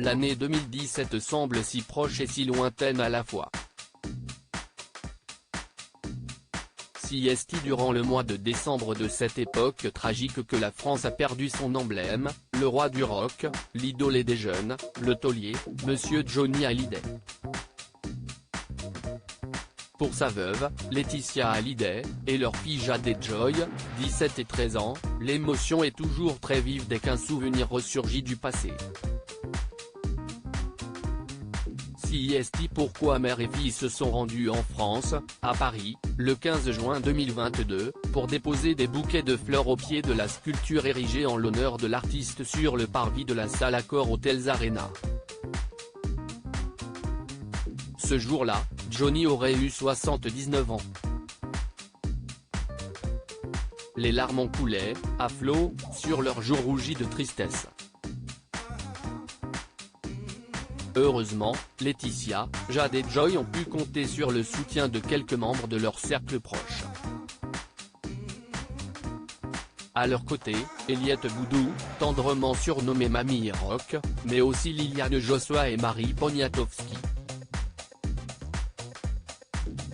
l'année 2017 semble si proche et si lointaine à la fois. Si est durant le mois de décembre de cette époque tragique que la France a perdu son emblème, le roi du rock, l'idole des jeunes, le taulier, Monsieur Johnny Hallyday. Pour sa veuve, Laetitia Hallyday, et leur fille Jade et Joy, 17 et 13 ans, l'émotion est toujours très vive dès qu'un souvenir ressurgit du passé. Si pourquoi mère et fille se sont rendus en France, à Paris, le 15 juin 2022, pour déposer des bouquets de fleurs au pied de la sculpture érigée en l'honneur de l'artiste sur le parvis de la salle Accor Hotels Arena. Ce jour-là, Johnny aurait eu 79 ans. Les larmes en coulaient, à flots, sur leurs joues rougies de tristesse. Heureusement, Laetitia, Jade et Joy ont pu compter sur le soutien de quelques membres de leur cercle proche. À leur côté, Eliette Boudou, tendrement surnommée Mamie Rock, mais aussi Liliane Joshua et Marie Poniatowski.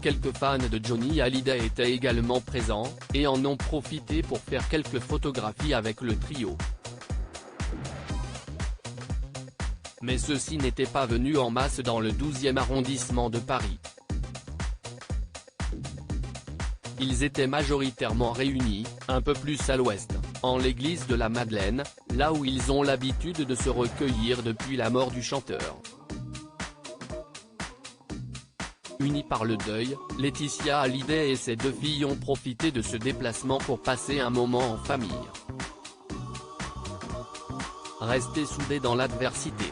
Quelques fans de Johnny Hallyday étaient également présents, et en ont profité pour faire quelques photographies avec le trio. Mais ceux-ci n'étaient pas venus en masse dans le 12e arrondissement de Paris. Ils étaient majoritairement réunis, un peu plus à l'ouest, en l'église de la Madeleine, là où ils ont l'habitude de se recueillir depuis la mort du chanteur. Unis par le deuil, Laetitia Hallyday et ses deux filles ont profité de ce déplacement pour passer un moment en famille. Rester soudés dans l'adversité.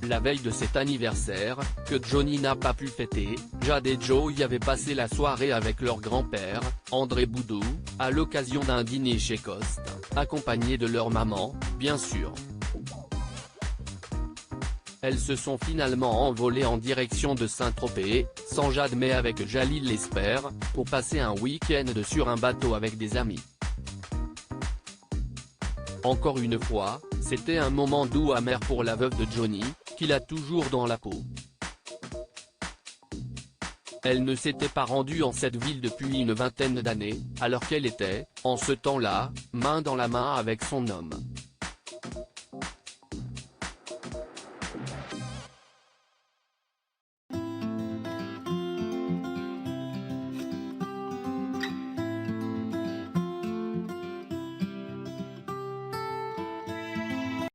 La veille de cet anniversaire, que Johnny n'a pas pu fêter, Jade et Joy avaient passé la soirée avec leur grand-père, André Boudou, à l'occasion d'un dîner chez Coste, accompagnés de leur maman, bien sûr. Elles se sont finalement envolées en direction de Saint-Tropez, sans Jade mais avec Jalil l'espère, pour passer un week-end sur un bateau avec des amis. Encore une fois, c'était un moment doux amer pour la veuve de Johnny, qu'il a toujours dans la peau. Elle ne s'était pas rendue en cette ville depuis une vingtaine d'années, alors qu'elle était, en ce temps-là, main dans la main avec son homme.